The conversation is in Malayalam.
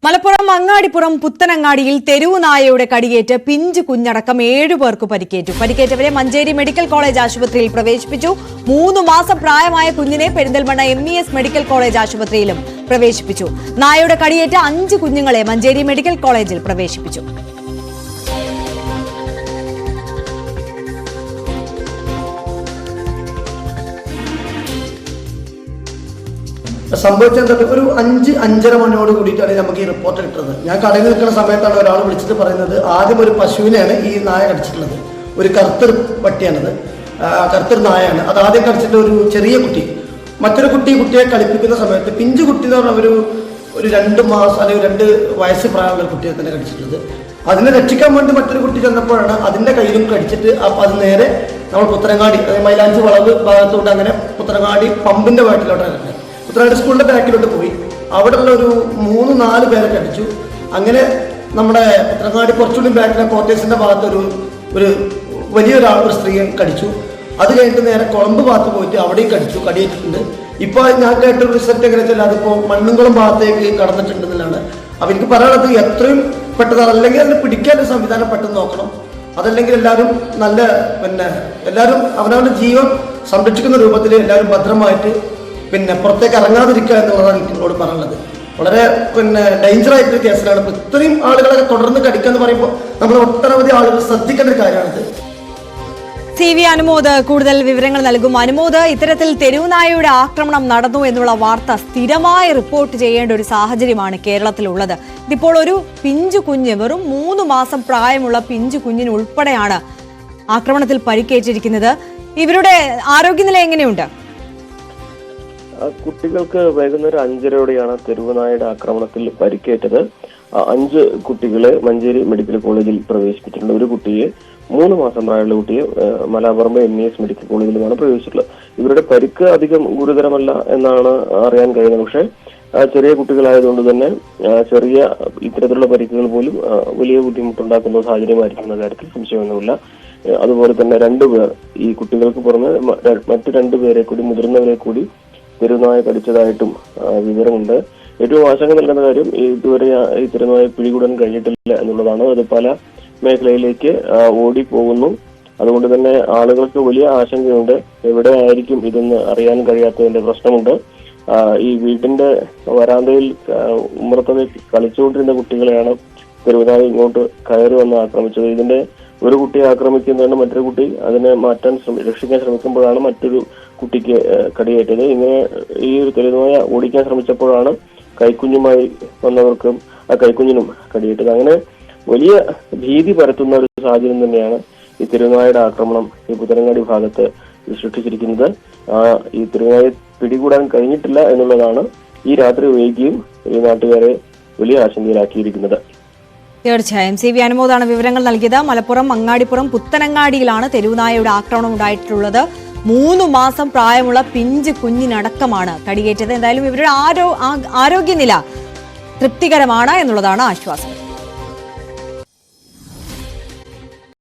മലപ്പുറം അങ്ങാടിപ്പുറം പുത്തനങ്ങാടിയിൽ തെരുവു നായയുടെ കടിയേറ്റ് പിഞ്ചു കുഞ്ഞടക്കം 7 പേർക്ക് പരിക്കേറ്റു. പരിക്കേറ്റവരെ മഞ്ചേരി മെഡിക്കൽ കോളേജ് ആശുപത്രിയിൽ പ്രവേശിപ്പിച്ചു. 3 മാസം പ്രായമായ കുഞ്ഞിനെ പെരിന്തൽമണ്ണ MES മെഡിക്കൽ കോളേജ് ആശുപത്രിയിലും പ്രവേശിപ്പിച്ചു. നായയുടെ കടിയേറ്റ 5 കുഞ്ഞുങ്ങളെ മഞ്ചേരി മെഡിക്കൽ കോളേജിൽ പ്രവേശിപ്പിച്ചു. സംഭവിച്ചത് ഒരു 5-5:30 മണിയോട് കൂടിയിട്ടാണ് നമുക്ക് ഈ റിപ്പോർട്ട് കിട്ടുന്നത്. ഞാൻ കടയിൽ നിൽക്കുന്ന സമയത്താണ് ഒരാൾ വിളിച്ചിട്ട് പറയുന്നത് ആദ്യം ഒരു പശുവിനെയാണ് ഈ നായ കടിച്ചിട്ടുള്ളത്. ഒരു കറുത്തൊരു പട്ടിയാണത്, കറുത്തൊരു നായയാണ്. അത് ആദ്യം കടിച്ചിട്ട് ഒരു ചെറിയ കുട്ടി, മറ്റൊരു കുട്ടിയെ കളിപ്പിക്കുന്ന സമയത്ത് പിഞ്ചു കുട്ടി എന്ന് പറഞ്ഞ ഒരു 2 മാസം അല്ലെങ്കിൽ 2 വയസ്സ് പ്രായമുള്ള കുട്ടിയെ തന്നെ കടിച്ചിട്ടുള്ളത്. അതിനെ രക്ഷിക്കാൻ വേണ്ടി മറ്റൊരു കുട്ടി ചെന്നപ്പോഴാണ് അതിൻ്റെ കയ്യിലും കടിച്ചിട്ട് അപ്പോൾ അത് നേരെ നമ്മൾ പുത്തനങ്ങാടി അതായത് മൈലാഞ്ചി വളവ് ഭാഗത്തോട്ട് അങ്ങനെ പുത്തനങ്ങാടി പമ്പിൻ്റെ വീട്ടിലോട്ടാണ് കണ്ടത്. പുത്തനങ്ങാടി സ്കൂളിൻ്റെ ബാക്കിലോട്ട് പോയി അവിടെയുള്ള ഒരു 3-4 പേരെ കടിച്ചു. അങ്ങനെ നമ്മുടെ പുത്തനങ്ങാടി കുറച്ചുകൂടി ബാക്കിലെ കോട്ടേഴ്സിൻ്റെ ഭാഗത്ത് ഒരു വലിയൊരു സ്ത്രീയെ കടിച്ചു. അത് കഴിഞ്ഞിട്ട് നേരെ കുളമ്പ് ഭാഗത്ത് പോയിട്ട് അവിടെയും കടിയേറ്റിട്ടുണ്ട്. ഇപ്പോൾ ഞാൻ കേട്ടൊരു റിസൾട്ട് എങ്ങനെ വെച്ചാൽ അതിപ്പോൾ മണ്ണുംകുളം ഭാഗത്തേക്ക് കടന്നിട്ടുണ്ടെന്നാണ്. അപ്പോൾ എനിക്ക് പറയാനുള്ളത് എത്രയും പെട്ടെന്ന്, അല്ലെങ്കിൽ അതിന് പിടിക്കാനൊരു സംവിധാനം പെട്ടെന്ന് നോക്കണം. അതല്ലെങ്കിൽ എല്ലാവരും എല്ലാവരും അവനവൻ്റെ ജീവൻ സംരക്ഷിക്കുന്ന രൂപത്തിൽ എല്ലാവരും ഭദ്രമായിട്ട് പുറത്തേക്ക് ഇറങ്ങാതിരിക്കുക എന്നുള്ളതാണ് എനിക്ക് നിങ്ങളോട് പറയാനുള്ളത്. വളരെ ഡേഞ്ചർ ആയിട്ടൊരു കേസിലാണ്. ഇപ്പോൾ ഇത്രയും ആളുകളൊക്കെ തുടർന്ന് കടിക്കുക എന്ന് പറയുമ്പോൾ നമ്മൾ ഒട്ടനവധി ആളുകൾ ശ്രദ്ധിക്കേണ്ട ഒരു കാര്യമാണിത്. CV അനുമോദ് കൂടുതൽ വിവരങ്ങൾ നൽകും. അനുമോദ്, ഇത്തരത്തിൽ തെരുവുനായയുടെ ആക്രമണം നടന്നു എന്നുള്ള വാർത്ത സ്ഥിരമായി റിപ്പോർട്ട് ചെയ്യേണ്ട ഒരു സാഹചര്യമാണ് കേരളത്തിലുള്ളത്. ഇതിപ്പോൾ ഒരു പിഞ്ചു കുഞ്ഞ്, വെറും 3 മാസം പ്രായമുള്ള പിഞ്ചു കുഞ്ഞിന് ഉൾപ്പെടെയാണ് ആക്രമണത്തിൽ പരിക്കേറ്റിരിക്കുന്നത്. ഇവരുടെ ആരോഗ്യനില എങ്ങനെയുണ്ട്? കുട്ടികൾക്ക് വൈകുന്നേരം 5:30യോടെയാണ് തെരുവുനായയുടെ ആക്രമണത്തിൽ പരിക്കേറ്റത്. 5 കുട്ടികളെ മഞ്ചേരി മെഡിക്കൽ കോളേജിൽ പ്രവേശിപ്പിച്ചിട്ടുണ്ട്. ഒരു കുട്ടിയെ 3 മാസം പ്രായമുള്ള കുട്ടിയെ മലപ്പുറം MES മെഡിക്കൽ കോളേജിലുമാണ് പ്രവേശിച്ചിട്ടുള്ളത്. ഇവരുടെ പരിക്ക് അധികം ഗുരുതരമല്ല എന്നാണ് അറിയാൻ കഴിയുന്നത്. പക്ഷേ ചെറിയ കുട്ടികളായതുകൊണ്ട് തന്നെ ചെറിയ ഇത്തരത്തിലുള്ള പരിക്കുകൾ പോലും വലിയ ബുദ്ധിമുട്ടുണ്ടാക്കുന്ന സാഹചര്യമായിരിക്കുന്ന കാര്യത്തിൽ സംശയമൊന്നുമില്ല. അതുപോലെ തന്നെ 2 പേർ, ഈ കുട്ടികൾക്ക് പുറമെ മറ്റു 2 പേരെ കൂടി, മുതിർന്നവരെ കൂടി തെരുവുനായ കടിച്ചതായിട്ടും വിവരമുണ്ട്. ഏറ്റവും ആശങ്ക നൽകുന്ന കാര്യം ഇതുവരെ ഈ തെരുവുനായ പിടികൂടാൻ കഴിഞ്ഞിട്ടില്ല എന്നുള്ളതാണ്. അത് പല മേഖലയിലേക്ക് ഓടിപ്പോകുന്നു. അതുകൊണ്ട് തന്നെ ആളുകൾക്ക് വലിയ ആശങ്കയുണ്ട്. എവിടെ ആയിരിക്കും ഇതെന്ന് അറിയാൻ കഴിയാത്തതിന്റെ പ്രശ്നമുണ്ട്. ഈ വീട്ടിന്റെ വരാന്തയിൽ ഉമ്മറത്തത് കളിച്ചുകൊണ്ടിരുന്ന കുട്ടികളെയാണ് തെരുവുനായ ഇങ്ങോട്ട് കയറി വന്ന് ആക്രമിച്ചത്. ഇതിന്റെ ഒരു കുട്ടിയെ ആക്രമിക്കുന്നതാണ്, മറ്റൊരു കുട്ടി അതിനെ രക്ഷിക്കാൻ ശ്രമിക്കുമ്പോഴാണ് മറ്റൊരു കുട്ടിക്ക് കടിയേറ്റത്. ഇങ്ങനെ ഈ ഒരു തെരുവുനായ ഓടിക്കാൻ ശ്രമിച്ചപ്പോഴാണ് കൈക്കുഞ്ഞുമായി വന്നവർക്കും ആ കൈക്കുഞ്ഞിനും കടിയേറ്റത്. അങ്ങനെ വലിയ ഭീതി പരത്തുന്ന ഒരു സാഹചര്യം തന്നെയാണ് ഈ തെരുവുനായയുടെ ആക്രമണം ഈ പുത്തനങ്ങാടി ഭാഗത്ത് സൃഷ്ടിച്ചിരിക്കുന്നത്. ഈ തെരുവുനായെ പിടികൂടാൻ കഴിഞ്ഞിട്ടില്ല എന്നുള്ളതാണ് ഈ രാത്രി വൈകിയും ഈ നാട്ടുകാരെ വലിയ ആശങ്കയിലാക്കിയിരിക്കുന്നത്. തീർച്ചയായും CV അനുമോദാണ് വിവരങ്ങൾ നൽകിയത്. മലപ്പുറം അങ്ങാടിപ്പുറം പുത്തനങ്ങാടിയിലാണ് തെരുവുനായയുടെ ആക്രമണം ഉണ്ടായിട്ടുള്ളത്. 3 മാസം പ്രായമുള്ള പിഞ്ച് കുഞ്ഞിനടക്കമാണ് കടിയേറ്റത്. എന്തായാലും ഇവരുടെ ആരോഗ്യനില തൃപ്തികരമാണ് എന്നുള്ളതാണ് ആശ്വാസം.